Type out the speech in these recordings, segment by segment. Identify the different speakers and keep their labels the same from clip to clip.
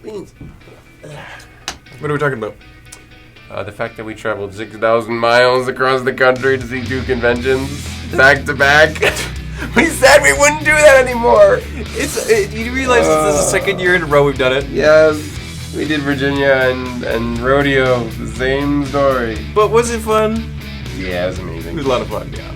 Speaker 1: Beans.
Speaker 2: What are we talking about?
Speaker 1: The fact that we traveled 6,000 miles across the country to see 2 conventions back to back. We said we wouldn't do that anymore.
Speaker 2: You realize this is the second year in a row we've done it?
Speaker 1: Yes, we did Virginia and rodeo, the same story.
Speaker 2: But was it fun?
Speaker 1: Yeah, it was amazing.
Speaker 2: It was a lot of fun, yeah.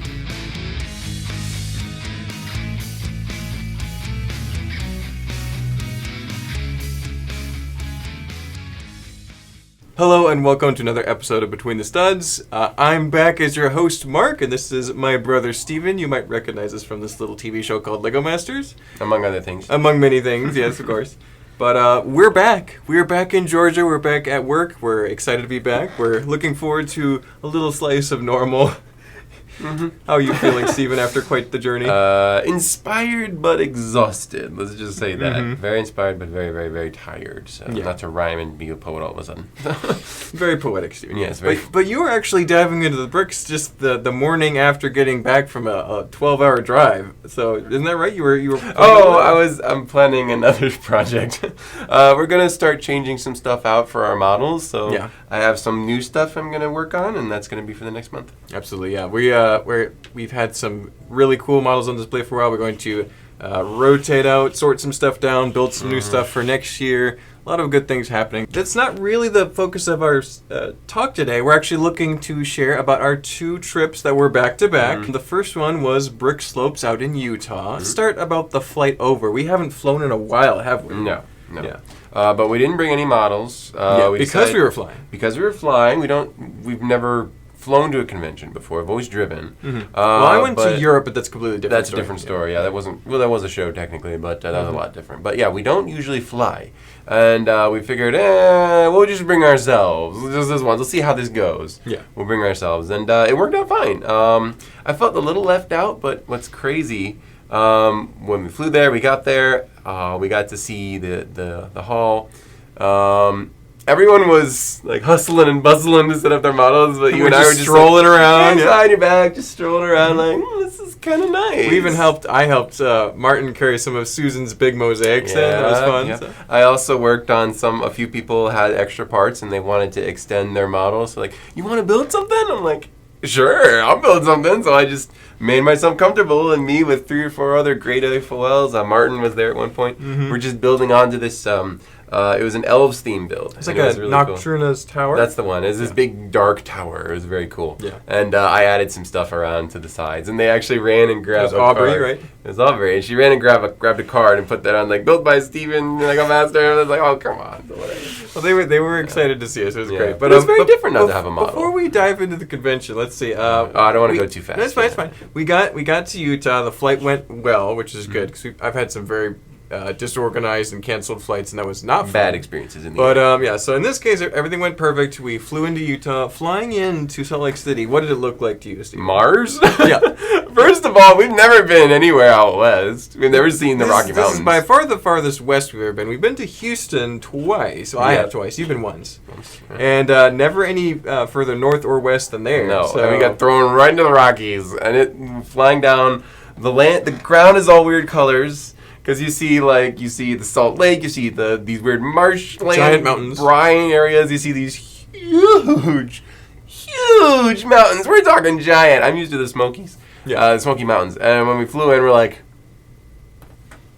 Speaker 2: Hello and welcome to another episode of Between the Studs. I'm back as your host, Mark, and this is my brother, Steven. You might recognize us from this little TV show called Lego Masters.
Speaker 1: Among other things.
Speaker 2: Among many things, yes, of course. But we're back. We're back in Georgia. We're back at work. We're excited to be back. We're looking forward to a little slice of normal. Mm-hmm. How are you feeling, Steven, after quite the journey?
Speaker 1: Inspired but exhausted. Let's just say that.
Speaker 2: Mm-hmm.
Speaker 1: Very inspired but very, very, very tired. So not to rhyme and be a poet all of a sudden.
Speaker 2: Very poetic, Steven.
Speaker 1: Yes, very.
Speaker 2: But you were actually diving into the bricks just the morning after getting back from a 12-hour drive. So isn't that right? You were.
Speaker 1: I'm planning another project. We're gonna start changing some stuff out for our models. So
Speaker 2: yeah.
Speaker 1: I have some new stuff I'm gonna work on, and that's gonna be for the next month.
Speaker 2: Absolutely, yeah. We've had some really cool models on display for a while. We're going to rotate out, sort some stuff down, build some new stuff for next year. A lot of good things happening. That's not really the focus of our talk today. We're actually looking to share about our 2 trips that were back-to-back. The first one was Brickslopes out in Utah. Let's start about the flight over. We haven't flown in a while, have we?
Speaker 1: No.
Speaker 2: Yeah.
Speaker 1: But we didn't bring any models.
Speaker 2: Because we were flying.
Speaker 1: Because we were flying. We've never flown to a convention before. I've always driven.
Speaker 2: Mm-hmm. Well, I went to Europe, but that's completely different.
Speaker 1: That's a different story. Yeah, that was a show technically, but that was a lot different. But yeah, we don't usually fly, and we figured, we'll just bring ourselves. Just this once. Let's see how this goes.
Speaker 2: Yeah,
Speaker 1: we'll bring ourselves, and it worked out fine. I felt a little left out, but what's crazy, when we flew there, we got there, we got to see the hall. Everyone was like hustling and bustling to set up their models, but you and I were just
Speaker 2: strolling around,
Speaker 1: on your back, just strolling around, like this is kind of nice.
Speaker 2: We even helped Martin carry some of Susan's big mosaics in. That was fun.
Speaker 1: Yeah.
Speaker 2: So.
Speaker 1: I also worked on a few people had extra parts and they wanted to extend their models. So like, you want to build something? I'm like, sure, I'll build something. So I just made myself comfortable, and me with 3 or 4 other great FOLs. Martin was there at one point. We're just building onto this. It was an Elves theme build.
Speaker 2: It's like a really Nocturna's
Speaker 1: cool.
Speaker 2: tower?
Speaker 1: That's the one. It's this big dark tower. It was very cool.
Speaker 2: Yeah.
Speaker 1: And I added some stuff around to the sides. And they actually ran and grabbed
Speaker 2: a card. It was Aubrey, right?
Speaker 1: It was Aubrey. And she ran and grabbed a card and put that on, like, built by Steven, like a master. And I was like, oh, come on.
Speaker 2: Well, they were excited to see us. It was great.
Speaker 1: But it's very different not to have a model.
Speaker 2: Before we dive into the convention, let's see.
Speaker 1: I don't want to go too fast.
Speaker 2: That's fine. It's fine. We got to Utah. The flight went well, which is good, because I've had some very disorganized and canceled flights, and that was not fun.
Speaker 1: Bad experiences in the
Speaker 2: But so in this case, everything went perfect. We flew into Utah. Flying into Salt Lake City, what did it look like to you, Steve?
Speaker 1: Mars?
Speaker 2: Yeah.
Speaker 1: First of all, we've never been anywhere out west. We've never seen the Rocky Mountains.
Speaker 2: This is by far the farthest west we've ever been. We've been to Houston twice. Well, I have twice. You've been once. And never any further north or west than there.
Speaker 1: No,
Speaker 2: so.
Speaker 1: and we got thrown right into the Rockies. And it flying down the land. The ground is all weird colors. Because you see the Salt Lake, you see these weird marshland,
Speaker 2: giant mountains,
Speaker 1: brine areas. You see these huge mountains. We're talking giant. I'm used to the Smokies, the Smoky Mountains. And when we flew in, we're like,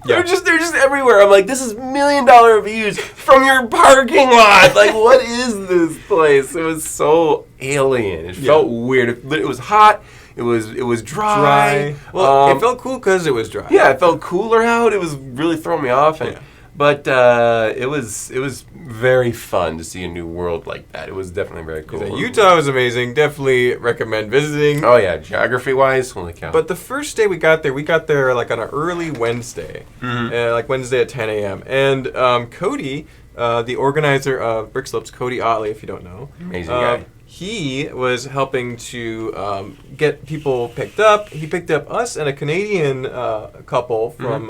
Speaker 1: they're just everywhere. I'm like, this is $1 million views from your parking lot. Like, what is this place? It was so alien. It felt weird. It was hot. It was dry.
Speaker 2: Well, it felt cool because it was dry.
Speaker 1: Yeah, it felt cooler out. It was really throwing me off. But it was very fun to see a new world like that. It was definitely very cool.
Speaker 2: Yeah, Utah was amazing. Definitely recommend visiting.
Speaker 1: Oh yeah, geography-wise, holy cow.
Speaker 2: But the first day we got there like on an early Wednesday, like Wednesday at 10 a.m. And Cody, the organizer of Brickslopes, Cody Otley, if you don't know.
Speaker 1: Amazing guy.
Speaker 2: he was helping to get people picked up. He picked up us and a Canadian couple from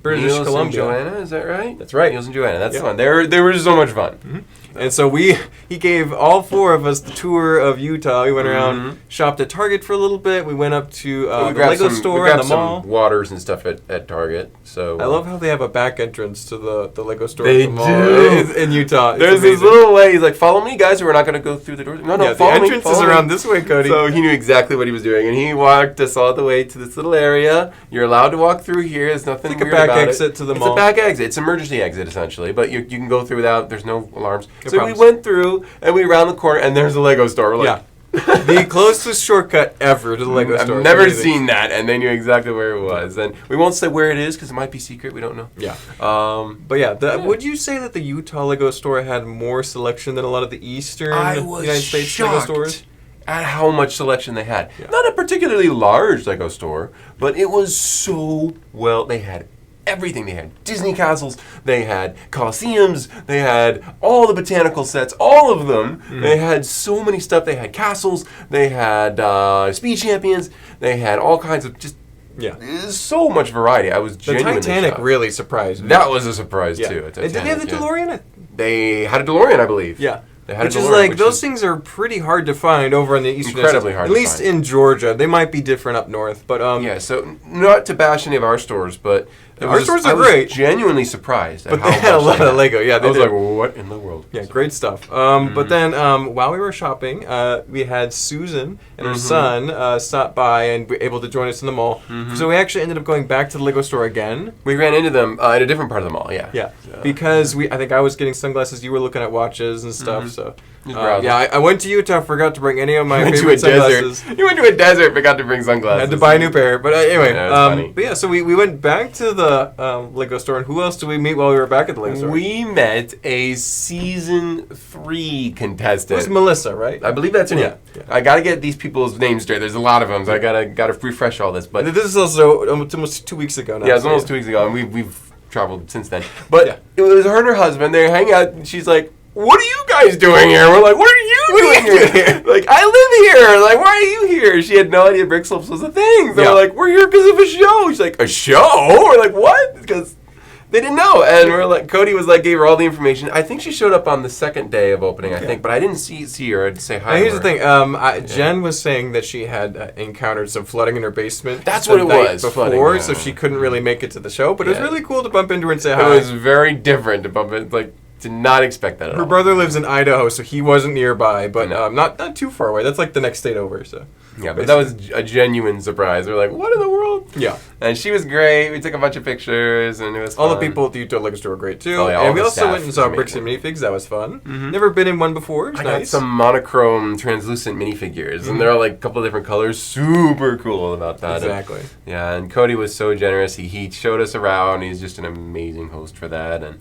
Speaker 2: British
Speaker 1: Niels
Speaker 2: Columbia.
Speaker 1: and Joanna, is that right?
Speaker 2: That's right.
Speaker 1: Niels and Joanna, that's the one. They were so much fun.
Speaker 2: Mm-hmm. And so he gave all four of us the tour of Utah. We went around, shopped at Target for a little bit. We went up to the Lego store and the mall.
Speaker 1: Some waters and stuff at Target. So
Speaker 2: I love how they have a back entrance to the Lego store.
Speaker 1: They
Speaker 2: at the mall
Speaker 1: do.
Speaker 2: in Utah. It's
Speaker 1: There's
Speaker 2: amazing.
Speaker 1: this little way. He's like, "Follow me, guys. We're not going to go through the door. No,
Speaker 2: Yeah, the
Speaker 1: follow me.
Speaker 2: entrance
Speaker 1: Follow
Speaker 2: is
Speaker 1: me."
Speaker 2: around this way, Cody.
Speaker 1: So he knew exactly what he was doing, and he walked us all the way to this little area. You're allowed to walk through here. There's nothing
Speaker 2: It's like a
Speaker 1: weird
Speaker 2: back
Speaker 1: about
Speaker 2: exit
Speaker 1: it.
Speaker 2: to the
Speaker 1: It's
Speaker 2: mall.
Speaker 1: a back exit. It's an emergency exit essentially, but you can go through without. There's no alarms.
Speaker 2: No
Speaker 1: So
Speaker 2: problems.
Speaker 1: we went through, and we round the corner, and there's a Lego store. We're like,
Speaker 2: the closest shortcut ever to the Lego store.
Speaker 1: I've
Speaker 2: It's
Speaker 1: never
Speaker 2: amazing.
Speaker 1: seen that, and they knew exactly where it was. And we won't say where it is because it might be secret. We don't know.
Speaker 2: Yeah.
Speaker 1: But
Speaker 2: Would you say that the Utah Lego store had more selection than a lot of the Eastern
Speaker 1: I was
Speaker 2: United States Lego stores?
Speaker 1: at how much selection they had.
Speaker 2: Yeah.
Speaker 1: Not a particularly large Lego store, but it was so well. They had everything. They had Disney castles, they had Colosseums, they had all the botanical sets, all of them. They had so many stuff. They had castles, they had Speed Champions, they had all kinds of just so much variety. I was
Speaker 2: The
Speaker 1: genuinely
Speaker 2: Titanic
Speaker 1: shocked.
Speaker 2: really surprised me.
Speaker 1: That was a surprise too.
Speaker 2: And did they have the DeLorean?
Speaker 1: They had a DeLorean, I believe.
Speaker 2: Yeah.
Speaker 1: They had
Speaker 2: Which
Speaker 1: a
Speaker 2: is
Speaker 1: DeLorean,
Speaker 2: like,
Speaker 1: which
Speaker 2: those
Speaker 1: is-
Speaker 2: things are pretty hard to find over on the Eastern
Speaker 1: Incredibly
Speaker 2: United
Speaker 1: hard
Speaker 2: States.
Speaker 1: to
Speaker 2: At least
Speaker 1: find.
Speaker 2: in Georgia. They might be different up north, but
Speaker 1: Yeah, so not to bash any of our stores, but
Speaker 2: Our stores are
Speaker 1: I
Speaker 2: great.
Speaker 1: was genuinely surprised at
Speaker 2: But
Speaker 1: how
Speaker 2: they had a
Speaker 1: much
Speaker 2: lot
Speaker 1: they
Speaker 2: of Lego. Yeah, they
Speaker 1: I was
Speaker 2: did.
Speaker 1: like, what in the world?
Speaker 2: Yeah, great stuff. But then while we were shopping, we had Susan and her son stop by and were able to join us in the mall. So we actually ended up going back to the Lego store again.
Speaker 1: We ran into them in a different part of the mall. Yeah.
Speaker 2: Yeah, because I think I was getting sunglasses. You were looking at watches and stuff. So
Speaker 1: Just browsing.
Speaker 2: yeah, I went to Utah. Forgot to bring any of my
Speaker 1: You went to a
Speaker 2: favorite sunglasses.
Speaker 1: desert. You went to a desert, forgot to bring
Speaker 2: I
Speaker 1: sunglasses.
Speaker 2: had to buy a new pair, but anyway.
Speaker 1: Yeah, that's funny.
Speaker 2: But yeah, so we went back to the Lego store, and who else did we meet while we were back at the Lego store?
Speaker 1: We met a season 3
Speaker 2: It
Speaker 1: contestant.
Speaker 2: was Melissa, right?
Speaker 1: I believe that's her name.
Speaker 2: Yeah.
Speaker 1: I gotta get these people's names straight. There's a lot of them, so I gotta refresh all this. But
Speaker 2: This is also almost 2 weeks ago now.
Speaker 1: yeah, it was
Speaker 2: so
Speaker 1: almost 2 weeks ago, and we've traveled since then. But
Speaker 2: Yeah.
Speaker 1: it was her and her husband. They're hanging out, and she's like, "What are you guys doing here?" We're like, "What are you doing here?" Like, "I live here." Like, "Why are you here?" She had no idea Brickslopes was a thing. So
Speaker 2: Yeah.
Speaker 1: we're like, "We're here because of a show." She's like, "A show?" We're like, "What?" Because they didn't know. And we're like, Cody was like, gave her all the information. I think she showed up on the second day of opening, I think, but I didn't see her to say hi.
Speaker 2: Now, here's
Speaker 1: to
Speaker 2: the
Speaker 1: her.
Speaker 2: thing. Jen was saying that she had encountered some flooding in her basement.
Speaker 1: That's
Speaker 2: the
Speaker 1: what it
Speaker 2: night
Speaker 1: was,
Speaker 2: before,
Speaker 1: flooding,
Speaker 2: so
Speaker 1: yeah.
Speaker 2: she couldn't really make it to the show. But it was
Speaker 1: Yeah.
Speaker 2: really cool to bump into her and say
Speaker 1: It
Speaker 2: hi.
Speaker 1: was very different to bump it. Like, did not expect that at
Speaker 2: Her
Speaker 1: all.
Speaker 2: brother lives in Idaho, so he wasn't nearby, but
Speaker 1: No.
Speaker 2: not too far away. That's like the next state over. So
Speaker 1: Yeah, but that was a genuine surprise. We're like, what in the world?
Speaker 2: yeah.
Speaker 1: And she was great. We took a bunch of pictures, and it was
Speaker 2: All the
Speaker 1: fun.
Speaker 2: people at the Utah Lego store were great too.
Speaker 1: Oh, yeah, all
Speaker 2: and we
Speaker 1: the
Speaker 2: also
Speaker 1: staff
Speaker 2: went and
Speaker 1: was
Speaker 2: saw Bricks and
Speaker 1: amazing.
Speaker 2: Minifigs. That was fun. Never been in one before. It was
Speaker 1: I got
Speaker 2: nice.
Speaker 1: some monochrome translucent minifigures, and they're all like a couple of different colors. Super cool about that.
Speaker 2: Exactly.
Speaker 1: Yeah, and Cody was so generous. He showed us around. He's just an amazing host for that, and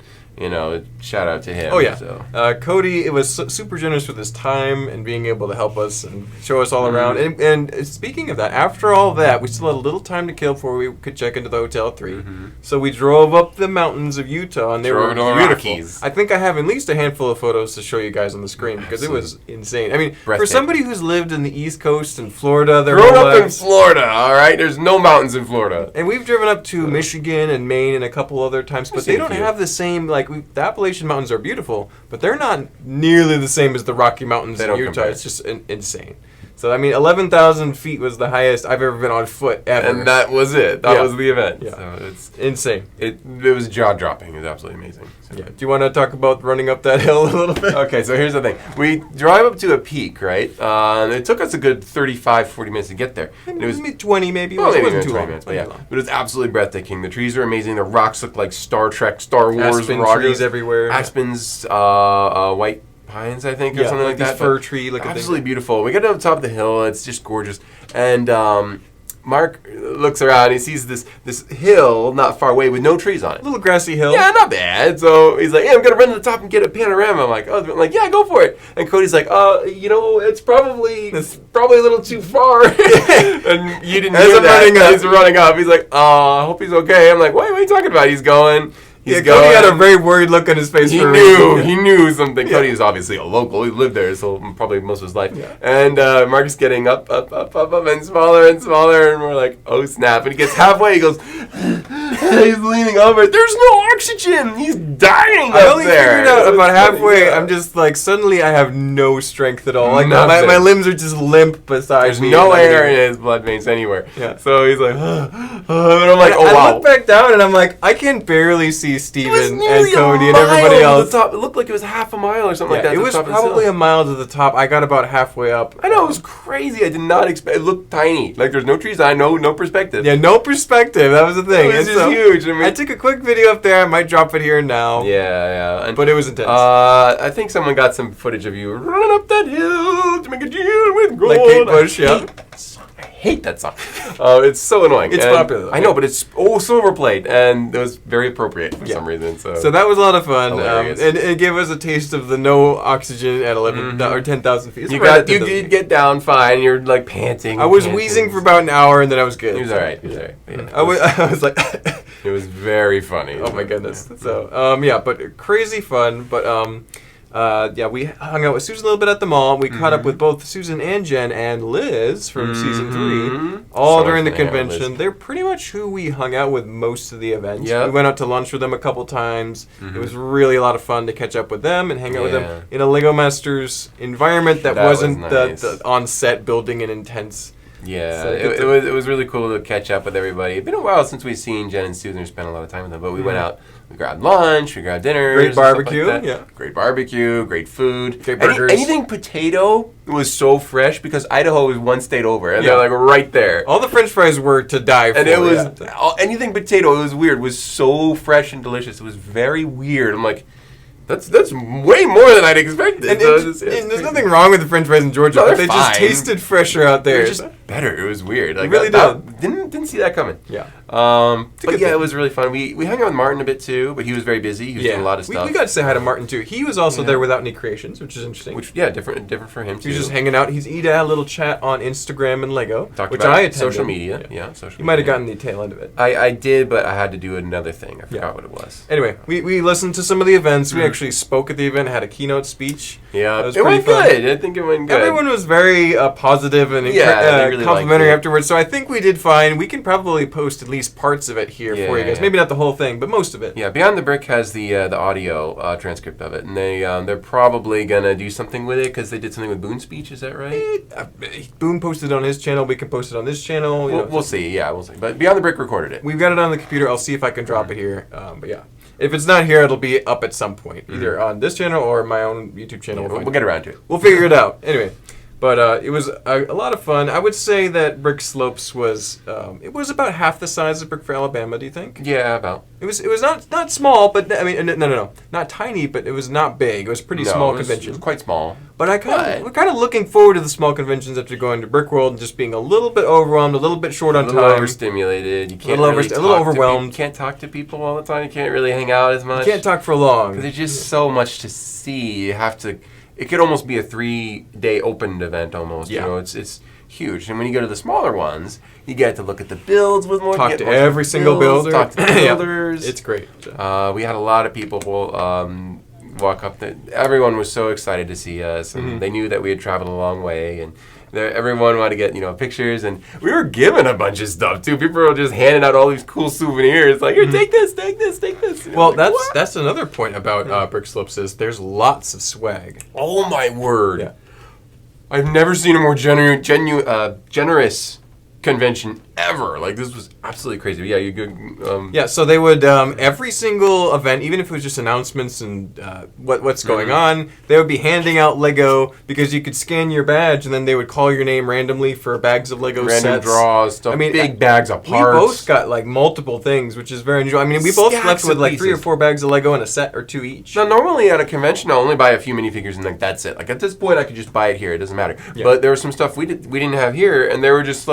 Speaker 1: shout out to him.
Speaker 2: Oh yeah,
Speaker 1: So.
Speaker 2: Cody was super generous with his time and being able to help us and show us all around. And speaking of that, after all that, we still had a little time to kill before we could check into the Hotel 3. So we drove up the mountains of Utah, and they
Speaker 1: Drove
Speaker 2: were
Speaker 1: to the
Speaker 2: beautiful.
Speaker 1: Rockies.
Speaker 2: I think I have at least a handful of photos to show you guys on the screen because it was insane. I mean, for
Speaker 1: Breathtaking.
Speaker 2: somebody who's lived in the East Coast and Florida, their
Speaker 1: Grown
Speaker 2: whole
Speaker 1: up in
Speaker 2: lives,
Speaker 1: Florida, all right? There's no mountains in Florida.
Speaker 2: and we've driven up to Michigan and Maine and a couple other times, but
Speaker 1: I've
Speaker 2: they
Speaker 1: seen a
Speaker 2: don't
Speaker 1: few.
Speaker 2: have the same, the Appalachian Mountains are beautiful, but they're not nearly the same as the Rocky Mountains
Speaker 1: They
Speaker 2: in
Speaker 1: don't
Speaker 2: Utah.
Speaker 1: compare.
Speaker 2: It's just insane. So, I mean, 11,000 feet was the highest I've ever been on foot ever.
Speaker 1: And that was it. That
Speaker 2: Yeah.
Speaker 1: was the event.
Speaker 2: Yeah.
Speaker 1: So it's
Speaker 2: Insane.
Speaker 1: it was jaw dropping. It was absolutely amazing. So.
Speaker 2: Yeah. Do you want to talk about running up that hill a little bit?
Speaker 1: Okay, so here's the thing. We drive up to a peak, right? And it took us a good 35, 40 minutes to get there. And it was
Speaker 2: 20 maybe.
Speaker 1: well,
Speaker 2: it
Speaker 1: maybe
Speaker 2: wasn't too
Speaker 1: 20
Speaker 2: long.
Speaker 1: minutes, but
Speaker 2: Wasn't
Speaker 1: yeah.
Speaker 2: too long.
Speaker 1: But it was absolutely breathtaking. The trees were amazing. The rocks looked like Star Trek, Star Wars
Speaker 2: Aspen
Speaker 1: rocks.
Speaker 2: trees everywhere.
Speaker 1: Aspens, white pines, I think, or
Speaker 2: Yeah,
Speaker 1: something like
Speaker 2: these
Speaker 1: that.
Speaker 2: fir
Speaker 1: but
Speaker 2: tree looking things.
Speaker 1: absolutely beautiful. We get to the top of the hill. It's just gorgeous. And Mark looks around. He sees this hill not far away with no trees on it.
Speaker 2: Little grassy hill.
Speaker 1: Yeah, not bad. So he's like, "Yeah, I'm gonna run to the top and get a panorama." I'm like, yeah, go for it." And Cody's like, it's probably a little too far." And you didn't
Speaker 2: As
Speaker 1: hear
Speaker 2: I'm
Speaker 1: that.
Speaker 2: running up.
Speaker 1: He's running up. He's like, "I hope he's okay." I'm like, "What are you talking about?" He's going.
Speaker 2: Yeah, Cody had a very worried look on his face.
Speaker 1: He knew something. Cody is obviously a local. He lived there, so probably most of his life. Yeah. And Mark is getting up, and smaller, and we're like, oh snap! And he gets halfway, he goes, he's leaning over. There's no oxygen. He's dying
Speaker 2: I
Speaker 1: up
Speaker 2: only
Speaker 1: there.
Speaker 2: figured out about halfway. I'm just like, suddenly I have no strength at all. Like my limbs are just limp beside
Speaker 1: There's
Speaker 2: me.
Speaker 1: no air in his blood veins anywhere.
Speaker 2: Yeah.
Speaker 1: So he's like, and I'm like, oh wow.
Speaker 2: I look back down and I'm like, I can barely see Steven and Cody and everybody else.
Speaker 1: It looked like it was half a mile or something like that.
Speaker 2: It was probably a mile to the top. I got about halfway up.
Speaker 1: I know, it was crazy. I did not expect. It looked tiny. Like there's no trees. I know, no perspective.
Speaker 2: Yeah, no perspective. That was the thing.
Speaker 1: It was just huge.
Speaker 2: I took a quick video up there. I might drop it here now.
Speaker 1: Yeah.
Speaker 2: But it was intense.
Speaker 1: I think someone got some footage of you running up that hill to make a deal with gold.
Speaker 2: Like Kate Bush, yeah.
Speaker 1: I hate that song. It's so annoying.
Speaker 2: It's popular.
Speaker 1: I know, but it's so overplayed, and it was very appropriate for some reason. So
Speaker 2: that was a lot of fun, and it gave us a taste of the no oxygen at 11 or 10,000 feet.
Speaker 1: You did get down fine. You're like panting.
Speaker 2: I was wheezing for about an hour, and then I was good.
Speaker 1: He was all right. Yeah.
Speaker 2: I was like,
Speaker 1: it was very funny.
Speaker 2: Oh my goodness. So but crazy fun. But we hung out with Susan a little bit at the mall. We caught up with both Susan and Jen and Liz from season 3, all during the convention. They're pretty much who we hung out with most of the events. Yep. We went out to lunch with them a couple times. It was really a lot of fun to catch up with them and hang out with them in a Lego Masters environment that wasn't nice. the on-set building an intense.
Speaker 1: Yeah, so it was really cool to catch up with everybody. It's been a while since we've seen Jen and Susan or spent a lot of time with them, but we went out, we grabbed lunch, we grabbed dinner.
Speaker 2: Great barbecue,
Speaker 1: Great barbecue, great food.
Speaker 2: Great burgers.
Speaker 1: Anything potato was so fresh because Idaho was one state over, and they're like right there.
Speaker 2: All the French fries were to die for.
Speaker 1: And it was, anything potato, it was weird, was so fresh and delicious. It was very weird. I'm like, that's way more than I'd expected.
Speaker 2: And there's nothing wrong with the French fries in Georgia, but they just tasted fresher out there.
Speaker 1: It was just better. It was weird. Like,
Speaker 2: it really did.
Speaker 1: Didn't see that coming.
Speaker 2: Yeah.
Speaker 1: It was really fun. We hung out with Martin a bit too, but he was very busy. He was doing a lot of stuff.
Speaker 2: We got to say hi to Martin too. He was also there without any creations, which is interesting.
Speaker 1: Different for him too.
Speaker 2: He was just hanging out. He had a little chat on Instagram and Lego,
Speaker 1: which I attended. Social media.
Speaker 2: You might have gotten the tail end of it.
Speaker 1: I did, but I had to do another thing. I forgot what it was.
Speaker 2: Anyway, we listened to some of the events. We actually spoke at the event, had a keynote speech.
Speaker 1: Yeah, it went good. I think it went good.
Speaker 2: Everyone was very positive and really complimentary afterwards. So I think we did fine. We can probably post at least parts of it here for you guys. Maybe not the whole thing, but most of it.
Speaker 1: Yeah, Beyond the Brick has the audio transcript of it, and they're probably gonna do something with it because they did something with Boone's speech. Is that right?
Speaker 2: Boone posted it on his channel. We can post it on this channel.
Speaker 1: We'll see. Yeah, we'll see. But Beyond the Brick recorded it.
Speaker 2: We've got it on the computer. I'll see if I can drop it here. But yeah. If it's not here, it'll be up at some point, either on this channel or my own YouTube channel.
Speaker 1: Yeah, we'll get around to it.
Speaker 2: We'll figure it out. Anyway, but it was a lot of fun. I would say that Brickslopes was it was about half the size of Brick for Alabama. Do you think?
Speaker 1: Yeah, about.
Speaker 2: It was not small, but I mean no, not tiny, but it was not big. It was a pretty small convention.
Speaker 1: It was quite small.
Speaker 2: But we're kind of looking forward to the small conventions after going to Brickworld and just being a little bit overwhelmed, a little bit short on time,
Speaker 1: overstimulated. You can't a little
Speaker 2: overwhelmed.
Speaker 1: You can't talk to people all the time. You can't really hang out as much.
Speaker 2: You can't talk for long
Speaker 1: because there's just so much to see. You have to. It could almost be a 3-day opened event almost. Yeah. You know, it's huge. And when you go to the smaller ones, you get to look at the builds with more.
Speaker 2: Talk to every single builder.
Speaker 1: Talk to the builders.
Speaker 2: It's great.
Speaker 1: We had a lot of people walk up. Everyone was so excited to see us, and they knew that we had traveled a long way, and everyone wanted to get pictures, and we were given a bunch of stuff too. People were just handing out all these cool souvenirs, like here, take this, take this, take this.
Speaker 2: Well, that's another point about Brickslopes is there's lots of swag.
Speaker 1: Oh my word! Yeah. I've never seen a more generous convention ever. Like, this was absolutely crazy. But yeah, you go.
Speaker 2: So they would every single event, even if it was just announcements and what's going on, they would be handing out Lego because you could scan your badge and then they would call your name randomly for bags of Lego
Speaker 1: random
Speaker 2: sets.
Speaker 1: Draws, stuff. I mean, big bags of parts.
Speaker 2: We both got like multiple things, which is very unusual. I mean, we both left with like 3 or 4 bags of Lego and a set or 2 each.
Speaker 1: Now, normally at a convention, I'll only buy a few minifigures and like that's it. Like at this point, I could just buy it here. It doesn't matter. Yeah. But there was some stuff we didn't have here, and they were just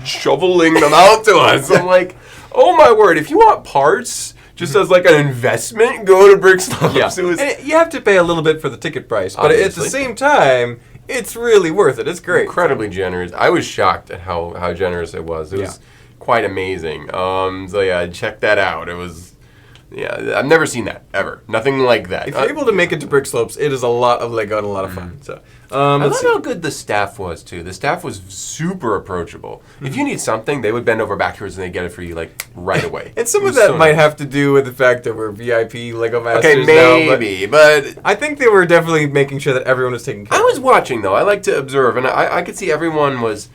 Speaker 1: shoveling them out to us. I'm like, oh my word! If you want parts, just as like an investment, go to Brickslopes.
Speaker 2: Yeah. And you have to pay a little bit for the ticket price, but at the same time, it's really worth it. It's great.
Speaker 1: Incredibly generous. I was shocked at how generous it was. It was quite amazing. So yeah, check that out. It was Yeah, I've never seen that ever. Nothing like that.
Speaker 2: If you're able to make it to Brickslopes, it is a lot of Lego and a lot of fun. So,
Speaker 1: I love how good the staff was too. The staff was super approachable. If you need something, they would bend over backwards and they get it for you like right away.
Speaker 2: And some of that might have to do with the fact that we're VIP Lego Masters
Speaker 1: maybe,
Speaker 2: now,
Speaker 1: but
Speaker 2: I think they were definitely making sure that everyone was taken care of.
Speaker 1: I was watching though. I like to observe, and I could see everyone was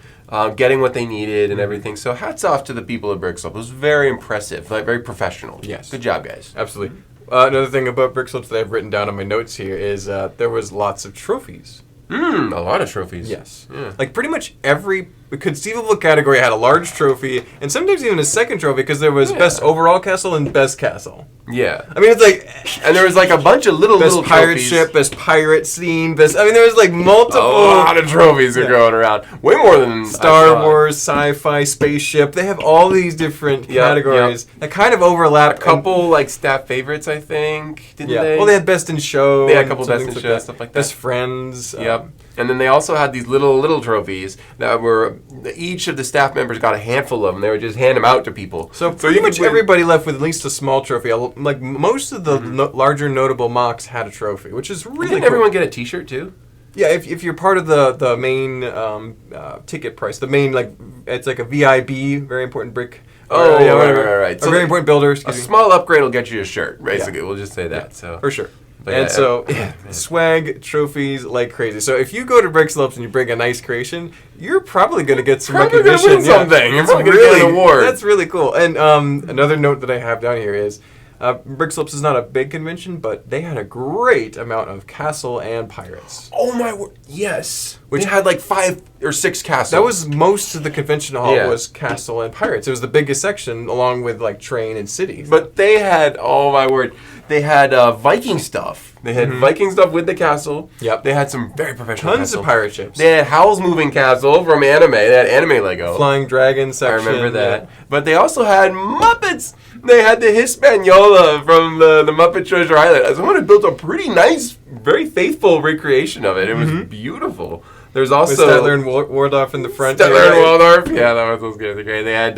Speaker 1: getting what they needed and everything. So hats off to the people at Brickslopes. It was very impressive, like very professional.
Speaker 2: Yes.
Speaker 1: Good job, guys.
Speaker 2: Absolutely. Another thing about Brickslopes that I've written down on my notes here is there was lots of trophies.
Speaker 1: A lot of trophies.
Speaker 2: Yes.
Speaker 1: Yeah.
Speaker 2: Like pretty much every conceivable category had a large trophy, and sometimes even a second trophy because there was best overall castle and best castle.
Speaker 1: Yeah.
Speaker 2: I mean, it's like...
Speaker 1: And there was like a bunch of little
Speaker 2: pirate
Speaker 1: trophies.
Speaker 2: ship, best pirate scene, best... I mean, there was like multiple...
Speaker 1: A lot of trophies are going around. Way more than
Speaker 2: Star Wars, sci-fi, spaceship. They have all these different categories that kind of overlap.
Speaker 1: A couple like staff favorites, I think. Didn't they?
Speaker 2: Well, they had best in show.
Speaker 1: They had a couple best in show, stuff like that.
Speaker 2: Best friends.
Speaker 1: Yep. And then they also had these little trophies that were each of the staff members got a handful of them. They would just hand them out to people.
Speaker 2: So pretty much everybody left with at least a small trophy. Like most of the larger notable mocks had a trophy, which is really
Speaker 1: Didn't
Speaker 2: cool.
Speaker 1: everyone get a T-shirt too?
Speaker 2: Yeah, if you're part of the main ticket price, the main it's like a VIB, very important brick.
Speaker 1: Right.
Speaker 2: So very important builder.
Speaker 1: A small upgrade will get you a shirt. Basically, we'll just say that. So
Speaker 2: for sure.
Speaker 1: But
Speaker 2: swag, trophies like crazy. So if you go to Brickslopes and you bring a nice creation, you're probably going to get some recognition.
Speaker 1: Win something. You're probably going to get an award.
Speaker 2: That's really cool. And another note that I have down here is Brickslopes is not a big convention, but they had a great amount of castle and pirates.
Speaker 1: Oh my word! Yes, which had like 5 or 6 castles.
Speaker 2: That was most of the convention hall was castle and pirates. It was the biggest section, along with like train and city.
Speaker 1: But they had my word! They had Viking stuff. They had Viking stuff with the castle.
Speaker 2: Yep.
Speaker 1: They had some very professional
Speaker 2: tons of pirate ships.
Speaker 1: They had Howl's Moving Castle from anime. They had anime Lego.
Speaker 2: Flying Dragon section.
Speaker 1: I remember that. Yeah. But they also had Muppets. They had the Hispaniola from the Muppet Treasure Island. Someone had built a pretty nice, very faithful recreation of it. It was beautiful. There's also
Speaker 2: with Statler and Waldorf in the front.
Speaker 1: Statler and Waldorf. Yeah, that was good. Great. They had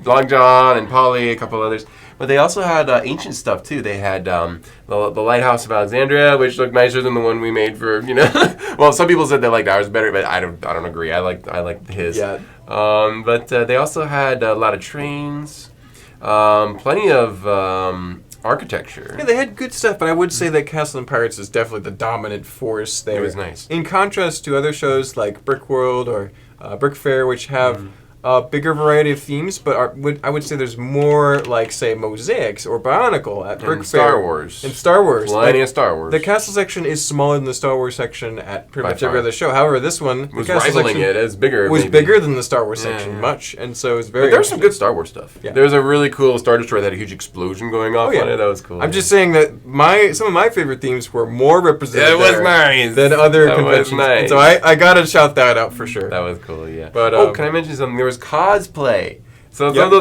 Speaker 1: Long John and Polly, a couple others. But they also had ancient stuff too. They had the Lighthouse of Alexandria, which looked nicer than the one we made for Well, some people said they liked ours better, but I don't agree. I liked his.
Speaker 2: Yeah.
Speaker 1: But they also had a lot of trains, plenty of architecture.
Speaker 2: Yeah, they had good stuff, but I would say that Castle and Pirates is definitely the dominant force there.
Speaker 1: It was nice.
Speaker 2: In contrast to other shows like Brick World or Brick Fair, which have a bigger variety of themes, but I would say there's more, like, say, mosaics or Bionicle at Brick Fair.
Speaker 1: Star Wars.
Speaker 2: And Star Wars.
Speaker 1: Plenty of Star Wars.
Speaker 2: The castle section is smaller than the Star Wars section at pretty much every other show. However, this one
Speaker 1: was rivaling it as bigger.
Speaker 2: Was bigger than the Star Wars section, much, and so it's very.
Speaker 1: But there's some good Star Wars stuff.
Speaker 2: Yeah.
Speaker 1: There was a really cool Star Destroyer that had a huge explosion going off on it. That was cool.
Speaker 2: I'm just saying that some of my favorite themes were more represented.
Speaker 1: It was nice
Speaker 2: Than other conventions.
Speaker 1: Nice.
Speaker 2: And so I gotta shout that out for sure.
Speaker 1: That was cool. Yeah.
Speaker 2: But
Speaker 1: can I mention something? There was cosplay. So
Speaker 2: Yep.
Speaker 1: some of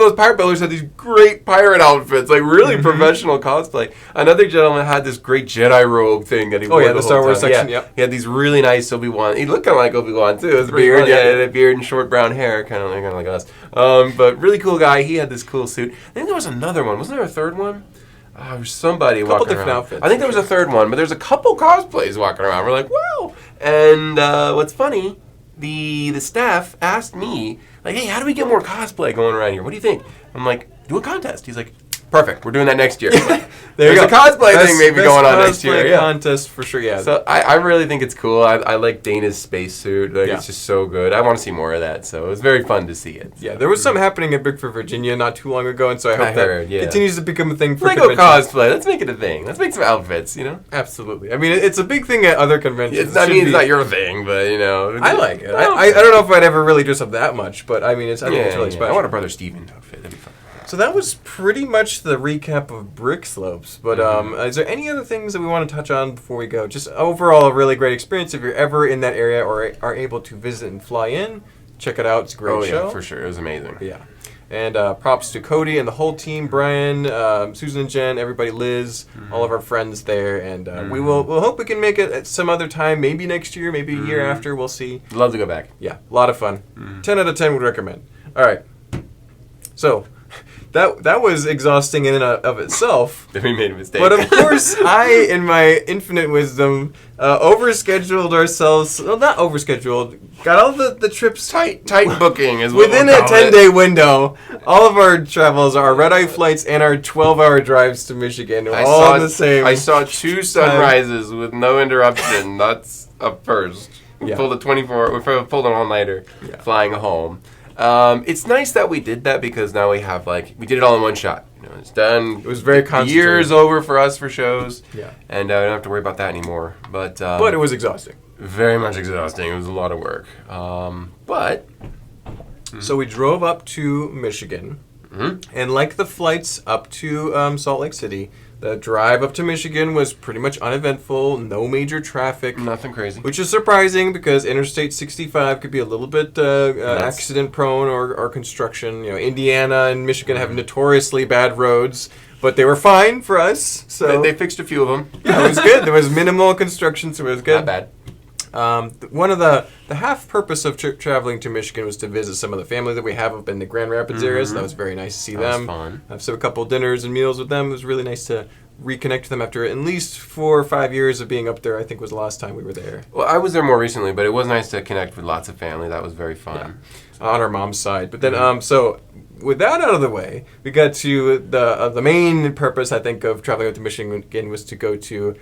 Speaker 1: those pirate builders had these great pirate outfits, like really professional cosplay. Another gentleman had this great Jedi robe thing that he wore.
Speaker 2: The Star Wars section.
Speaker 1: Yeah. He had these really nice Obi-Wan. He looked kind of like Obi-Wan too. His beard, the beard and short brown hair, kind of like us. But really cool guy. He had this cool suit. I think there was another one. Wasn't there a third one? There was somebody walking around. A couple different outfits. I think there was a third one, but there's a couple cosplays walking around. We're like, wow. And what's funny, the staff asked me, like, hey, how do we get more cosplay going around here? What do you think? I'm like, do a contest. He's like, perfect. We're doing that next year. There's a cosplay thing maybe going on next year.
Speaker 2: Yeah. Contest for sure, yeah.
Speaker 1: So I really think it's cool. I like Dana's spacesuit. It's just so good. I want to see more of that. So it was very fun to see it.
Speaker 2: Yeah, there was something happening at Brick for Virginia not too long ago, and so I hope that continues to become a thing for
Speaker 1: Lego cosplay. Let's make it a thing. Let's make some outfits,
Speaker 2: Absolutely. I mean, it's a big thing at other conventions.
Speaker 1: It's not your thing, but,
Speaker 2: I like it. I don't know if I'd ever really dress up that much, but, I mean, I think it's really special.
Speaker 1: I want a Brother Steven outfit. That'd be fun.
Speaker 2: So that was pretty much the recap of Brickslopes. But is there any other things that we want to touch on before we go? Just overall, a really great experience. If you're ever in that area or are able to visit and fly in, check it out. It's a great show.
Speaker 1: Yeah, for sure. It was amazing.
Speaker 2: Yeah. And props to Cody and the whole team, Brian, Susan and Jen, everybody, Liz, all of our friends there. And we'll hope we can make it at some other time, maybe next year, maybe a year after. We'll see.
Speaker 1: Love to go back.
Speaker 2: Yeah, a lot of fun. 10 out of 10 would recommend. All right. So... that was exhausting in and of itself.
Speaker 1: Then we made a mistake.
Speaker 2: But of course, I, in my infinite wisdom, overscheduled ourselves. Well, not overscheduled. Got all the trips
Speaker 1: tight booking is what
Speaker 2: within a 10-day window. All of our travels, our red-eye flights, and our 12-hour drives to Michigan were all on the same.
Speaker 1: I saw 2 sunrises with no interruption. That's a first. We pulled a 24. We pulled an all-nighter flying home. It's nice that we did that because now we have we did it all in one shot. You know, it's done.
Speaker 2: It was very concentrated.
Speaker 1: Years over for us for shows.
Speaker 2: Yeah.
Speaker 1: And I don't have to worry about that anymore. But
Speaker 2: it was exhausting.
Speaker 1: Very much exhausting. It was a lot of work.
Speaker 2: So we drove up to Michigan, and like the flights up to Salt Lake City, the drive up to Michigan was pretty much uneventful, no major traffic.
Speaker 1: Nothing crazy.
Speaker 2: Which is surprising because Interstate 65 could be a little bit accident-prone or construction. You know, Indiana and Michigan have notoriously bad roads, but they were fine for us. So
Speaker 1: they fixed a few of them.
Speaker 2: Yeah, it was good. There was minimal construction, so it was good.
Speaker 1: Not bad.
Speaker 2: One of the half purpose of traveling to Michigan was to visit some of the family that we have up in the Grand Rapids area. So that was very nice to see them.
Speaker 1: That was fun.
Speaker 2: Have a couple dinners and meals with them. It was really nice to reconnect with them after at least 4 or 5 years of being up there. I think was the last time we were there.
Speaker 1: Well, I was there more recently, but it was nice to connect with lots of family. That was very fun.
Speaker 2: Yeah. On our mom's side. But then, so with that out of the way, we got to the main purpose, I think, of traveling out to Michigan was to go to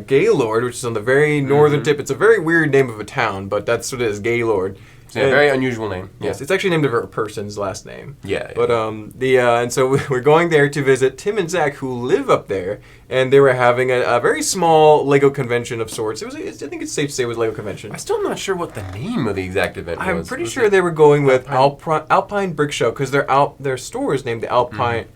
Speaker 2: Gaylord, which is on the very northern tip. It's a very weird name of a town, but that's what it is, Gaylord.
Speaker 1: It's a very unusual name.
Speaker 2: Yes, it's actually named after a person's last name.
Speaker 1: Yeah.
Speaker 2: But and so we're going there to visit Tim and Zach, who live up there, and they were having a very small Lego convention of sorts. I think it's safe to say it was a Lego convention.
Speaker 1: I'm still not sure what the name of the exact event was.
Speaker 2: I'm pretty sure they were going with Alpine Brick Show because their store is named the Alpine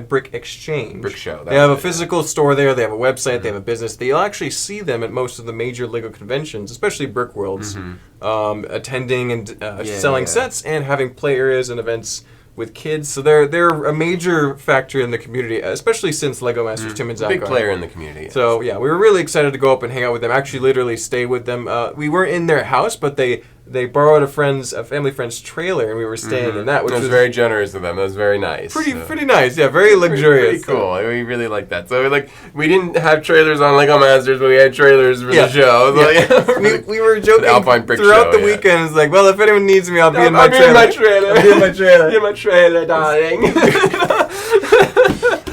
Speaker 2: Brick Exchange.
Speaker 1: Brick Show.
Speaker 2: They have a physical store there. They have a website. They have a business. You'll actually see them at most of the major Lego conventions, especially Brick Worlds, attending and selling sets and having play areas and events with kids. So they're a major factor in the community, especially since Lego Masters Tim and Zach.
Speaker 1: Big player in the community. Yes.
Speaker 2: So yeah, we were really excited to go up and hang out with them. Actually, literally stay with them. We weren't in their house, but they borrowed a family friend's trailer, and we were staying in that, which was
Speaker 1: very generous of them. That was very nice.
Speaker 2: Pretty nice. Yeah, very luxurious.
Speaker 1: Pretty cool. We really like that. So we didn't have trailers on Lego Masters, but we had trailers for the show.
Speaker 2: Yeah. We were joking
Speaker 1: Alpine Brick
Speaker 2: throughout
Speaker 1: Show,
Speaker 2: the weekend. It's like, well, if anyone needs me, I'll be in my trailer.
Speaker 1: I'll be in my trailer.
Speaker 2: I'll be in my trailer.
Speaker 1: In my trailer, darling.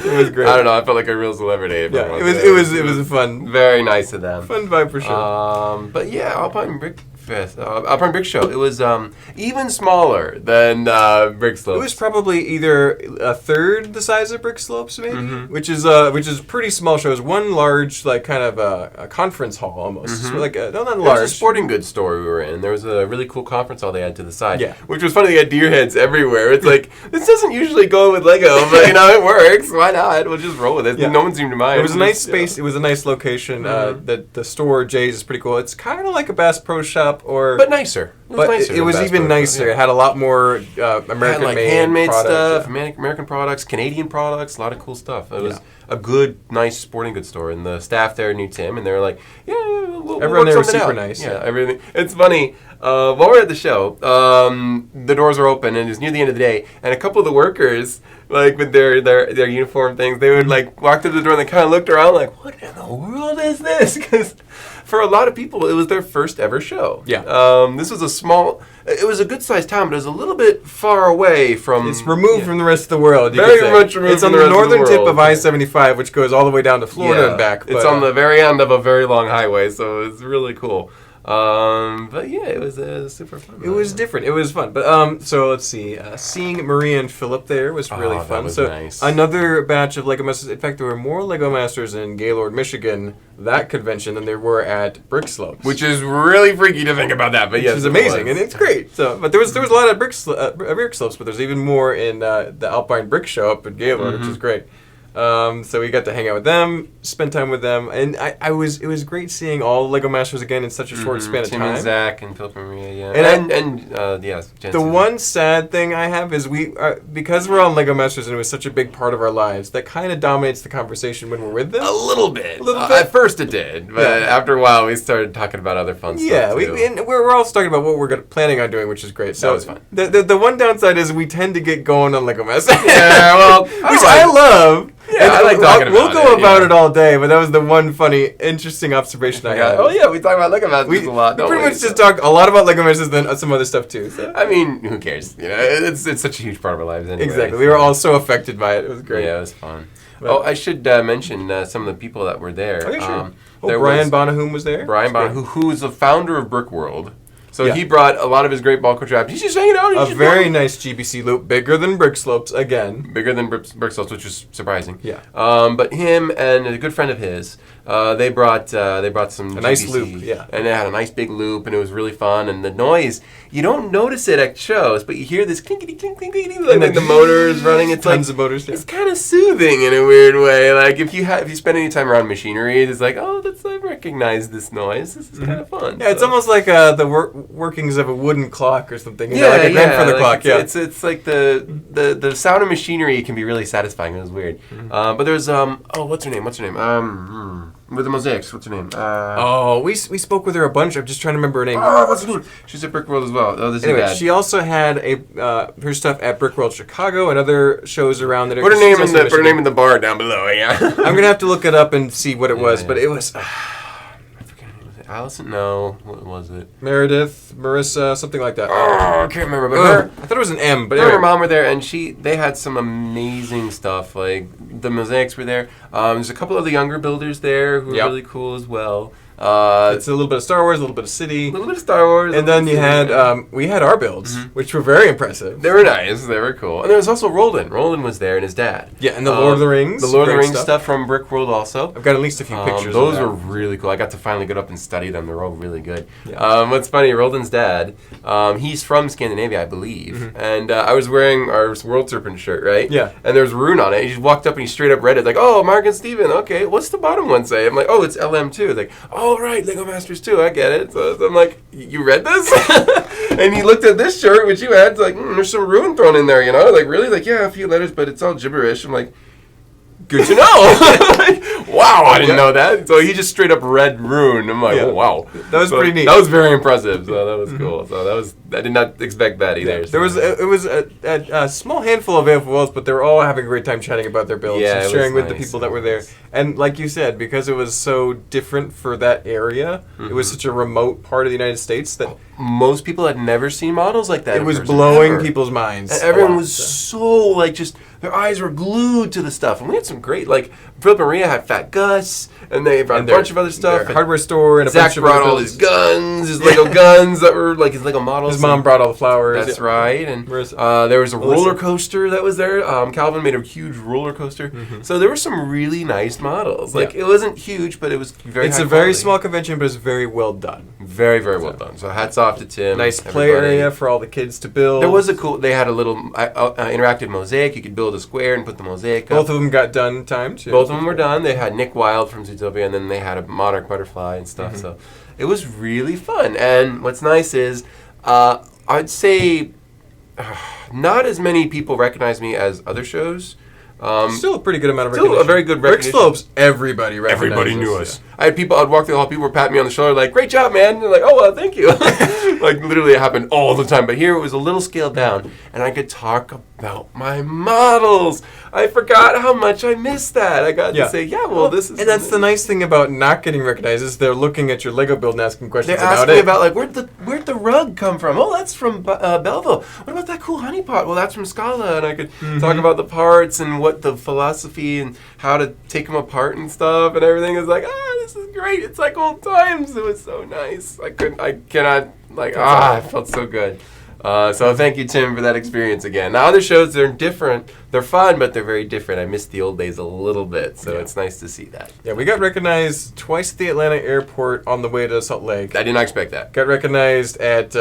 Speaker 2: It was great.
Speaker 1: I don't know. I felt like a real celebrity.
Speaker 2: Yeah, it was a fun,
Speaker 1: very nice of them.
Speaker 2: Fun vibe for sure.
Speaker 1: But yeah, Alpine Brick Show. It was even smaller than Brickslopes.
Speaker 2: It was probably either a third the size of Brickslopes, maybe, which is pretty small show. It was one large, like kind of a conference hall almost. Like not large.
Speaker 1: It was a sporting goods store we were in. There was a really cool conference hall they had to the side.
Speaker 2: Yeah,
Speaker 1: which was funny. They had deer heads everywhere. It's like this doesn't usually go with Lego, but it works. Why not? We'll just roll with it. Yeah. No one seemed to mind.
Speaker 2: It was a nice space. It was a nice location. The store Jay's is pretty cool. It's kind of like a Bass Pro Shop.
Speaker 1: But nicer.
Speaker 2: It was even nicer. It had a lot more American-made
Speaker 1: handmade
Speaker 2: products,
Speaker 1: stuff, American products, Canadian products, a lot of cool stuff. It was a good, nice sporting goods store, and the staff there knew Tim, and they were like,
Speaker 2: everyone there was super nice.
Speaker 1: Yeah, everything. It's funny. While we're at the show, the doors are open, and it's near the end of the day, and a couple of the workers, like with their uniform things, they would like walk through the door and they kind of looked around like, what in the world is this? Because for a lot of people, it was their first ever show.
Speaker 2: Yeah.
Speaker 1: This was it was a good sized town, but it was a little bit far away from.
Speaker 2: It's removed from the rest of the world.
Speaker 1: Very much removed.
Speaker 2: It's on the northern tip of I-75, which goes all the way down to Florida and back.
Speaker 1: It's on the very end of a very long highway, so it's really cool. But yeah, it was super fun.
Speaker 2: It was different. It was fun. But so let's see. Seeing Maria and Philip there was really fun.
Speaker 1: That was nice.
Speaker 2: Another batch of Lego Masters. In fact, there were more Lego Masters in Gaylord, Michigan, that convention, than there were at Brickslopes.
Speaker 1: Which is really freaky to think about that. But yes,
Speaker 2: it's amazing and it's great. So, but there was a lot of Brickslopes, but there's even more in the Alpine Brick Show up at Gaylord, which is great. So we got to hang out with them, spend time with them, and it was great seeing all Lego Masters again in such a short span of
Speaker 1: Tim
Speaker 2: time.
Speaker 1: and Zach and Philip and Maria, yeah. Jensen.
Speaker 2: The one sad thing I have is because we're on Lego Masters and it was such a big part of our lives, that kind of dominates the conversation when we're with them.
Speaker 1: A little bit. At first it did, but after a while we started talking about other fun stuff.
Speaker 2: Yeah,
Speaker 1: too.
Speaker 2: we're also talking about what we're planning on doing, which is great. So
Speaker 1: that was fun.
Speaker 2: The one downside is we tend to get going on Lego Masters.
Speaker 1: Yeah, well,
Speaker 2: which I love.
Speaker 1: Yeah, I like talking about it.
Speaker 2: We'll go about it all day, but that was the one funny, interesting observation I had.
Speaker 1: Oh yeah, we talk about Lego Masters a lot.
Speaker 2: We pretty much just talk a lot about Lego Masters than some other stuff too. So.
Speaker 1: I mean, who cares? You know, it's such a huge part of our lives anyway.
Speaker 2: Exactly. We were all so affected by it. It was great.
Speaker 1: Yeah, it was fun. I should mention some of the people that were there.
Speaker 2: Okay, sure. Brian Bonahum was there.
Speaker 1: Brian Bonahum, who is the founder of Brick World. So he brought a lot of his great ball contraptions. He's just hanging out.
Speaker 2: A very nice GBC loop, bigger than Brickslopes again.
Speaker 1: Bigger than Brickslopes, which was surprising.
Speaker 2: Yeah.
Speaker 1: But him and a good friend of his, they brought some
Speaker 2: nice
Speaker 1: GBC,
Speaker 2: loop. Yeah.
Speaker 1: And it had a nice big loop, and it was really fun. And the noise, you don't notice it at shows, but you hear this clinkety clink clinkety, like the motors running. It's
Speaker 2: tons of motors. Yeah.
Speaker 1: It's kind of soothing in a weird way. Like if you spend any time around machinery, it's like, oh, I recognize this noise. This is kind of fun.
Speaker 2: Yeah, it's almost like the workings of a wooden clock or something. You know, like a grandfather clock.
Speaker 1: It's like the sound of machinery can be really satisfying. It was weird. But there's what's her name? With the mosaics, what's her name?
Speaker 2: We spoke with her a bunch. I'm just trying to remember her name.
Speaker 1: Oh, what's her name? She's at Brick World as well. Oh, this
Speaker 2: anyway,
Speaker 1: is bad.
Speaker 2: She also had her stuff at Brick World Chicago and other shows around that.
Speaker 1: Put her name in the bar down below. Yeah.
Speaker 2: I'm gonna have to look it up and see what it was, but it was.
Speaker 1: Allison? No. What was it?
Speaker 2: Meredith, Marissa, something like that.
Speaker 1: Oh, I can't remember. But
Speaker 2: I thought it was an M. But
Speaker 1: her and her mom were there, and they had some amazing stuff. Like the mosaics were there. There's a couple of the younger builders there who were really cool as well.
Speaker 2: It's a little bit of Star Wars, a little bit of City.
Speaker 1: A little bit of Star Wars.
Speaker 2: And then we had our builds, which were very impressive.
Speaker 1: They were nice. They were cool. And there was also Roland. Roland was there and his dad.
Speaker 2: Yeah, and the Lord of the Rings.
Speaker 1: The Lord of the Rings stuff from Brick World also.
Speaker 2: I've got at least a few pictures
Speaker 1: those
Speaker 2: of that.
Speaker 1: were really cool. I got to finally get up and study them. They're all really good. Yeah. What's funny, Roland's dad, he's from Scandinavia, I believe. And I was wearing our World Serpent shirt, right?
Speaker 2: Yeah.
Speaker 1: And there was a rune on it. He just walked up and he straight up read it. Like, oh, Mark and Steven, okay. What's the bottom one say? I'm like, oh, it's LM2. Like, oh, right, Lego Masters 2. I get it. So I'm like, you read this? And he looked at this shirt, which you had. It's like, there's some rune thrown in there, you know? Like, really? Like, yeah, a few letters, but it's all gibberish. I'm like, good to know. Wow, I didn't know that. So he just straight up read rune. I'm like, oh, wow.
Speaker 2: That was pretty neat.
Speaker 1: That was very impressive. So that was cool. So I did not expect that either.
Speaker 2: Yeah. It was a small handful of AFOLs, but they were all having a great time chatting about their builds and sharing with the people that were there. And like you said, because it was so different for that area, it was such a remote part of the United States that
Speaker 1: most people had never seen models like that.
Speaker 2: It was blowing people's minds.
Speaker 1: And everyone was so like just their eyes were glued to the stuff. And we had some great Philip and Maria had Fat Gus, and they brought a bunch of other stuff.
Speaker 2: Hardware store and
Speaker 1: Zach brought all his guns, his Lego guns that were like his Lego models.
Speaker 2: His mom brought all the flowers.
Speaker 1: That's right. And there was a roller coaster that was there. Calvin made a huge roller coaster. So there were some really nice models. Like it wasn't huge, but it was very.
Speaker 2: It's a very small convention, but it's very well done.
Speaker 1: Very, very well done. So hats off to Tim.
Speaker 2: Nice play area for all the kids to build.
Speaker 1: There was they had a little interactive mosaic. You could build a square and put the mosaic up.
Speaker 2: Both of them got done timed.
Speaker 1: Both of them were done. They had Nick Wilde from Zootopia, and then they had a monarch butterfly and stuff. So it was really fun. And what's nice is I'd say not as many people recognize me as other shows.
Speaker 2: Still a pretty good amount of recognition.
Speaker 1: Still a very good recognition.
Speaker 2: Brickslopes, everybody recognized
Speaker 1: Everybody knew us. I had people, I'd walk through the hall, people would pat me on the shoulder like, great job, man. And they're like, oh, well, thank you. Like, literally it happened all the time. But here it was a little scaled down, and I could talk about my models. I forgot how much I missed that. I got to say, this is...
Speaker 2: And that's the nice thing about not getting recognized is they're looking at your Lego build and asking questions about it.
Speaker 1: They're asking me about, like, where'd the rug come from? Oh, that's from Belleville. What about that cool honey pot? Well, that's from Scala. And I could talk about the parts and what the philosophy and how to take them apart and stuff and everything. Is like, this is great. It's like old times. It was so nice. I felt so good. So thank you, Tim, for that experience again. Now, other shows, they're different. They're fun, but they're very different. I missed the old days a little bit, so it's nice to see that.
Speaker 2: Yeah, we got recognized twice at the Atlanta airport on the way to Salt Lake.
Speaker 1: I did not expect that.
Speaker 2: Got recognized at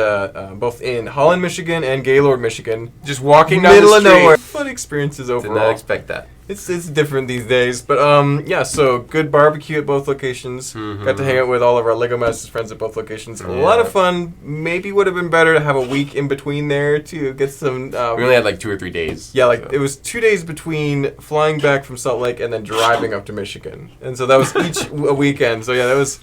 Speaker 2: both in Holland, Michigan and Gaylord, Michigan.
Speaker 1: Just walking down
Speaker 2: middle
Speaker 1: the street.
Speaker 2: of nowhere. Fun experiences overall.
Speaker 1: Did not expect that.
Speaker 2: It's different these days, but yeah. So good barbecue at both locations. Got to hang out with all of our Lego Masters friends at both locations. A lot of fun. Maybe would have been better to have a week in between there to get some.
Speaker 1: We only had like 2 or 3 days.
Speaker 2: Yeah, it was 2 days between flying back from Salt Lake and then driving up to Michigan, and so that was each a weekend. So yeah, that was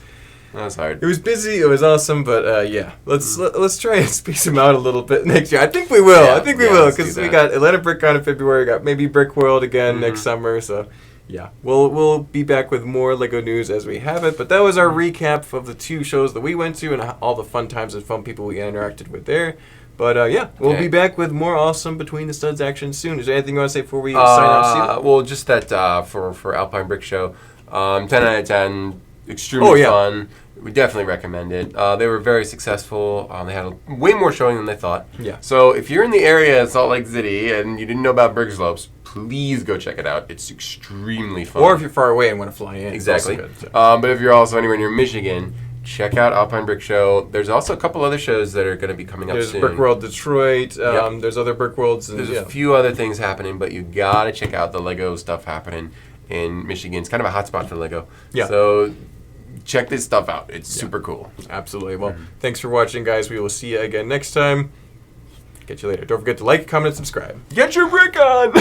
Speaker 1: hard.
Speaker 2: It was busy. It was awesome, but yeah, let's try and space them out a little bit next year. I think we will. I think we will because we got Atlanta BrickCon in February. Got maybe Brick World again next summer. So yeah, we'll be back with more Lego news as we have it. But that was our recap of the 2 shows that we went to and all the fun times and fun people we interacted with there. But yeah, we'll be back with more awesome Between the Studs action soon. Is there anything you want to say before we sign off, Steve?
Speaker 1: Well, just that for Alpine Brick Show, 10 out of 10. Extremely fun. We definitely recommend it. They were very successful. They had way more showing than they thought.
Speaker 2: Yeah.
Speaker 1: So if you're in the area of Salt Lake City and you didn't know about Brickslopes, please go check it out. It's extremely fun.
Speaker 2: Or if you're far away and want to fly in.
Speaker 1: Exactly.
Speaker 2: It's also good,
Speaker 1: so. But if you're also anywhere near Michigan, check out Alpine Brick Show. There's also a couple other shows that are going to be coming up soon.
Speaker 2: There's Brick World Detroit. There's other Brick Worlds.
Speaker 1: There's a few other things happening, but you got to check out the Lego stuff happening in Michigan. It's kind of a hotspot for Lego.
Speaker 2: Yeah.
Speaker 1: So check this stuff out. It's super cool.
Speaker 2: Absolutely. Well, thanks for watching, guys. We will see you again next time. Catch you later. Don't forget to like, comment, and subscribe.
Speaker 1: Get your brick on!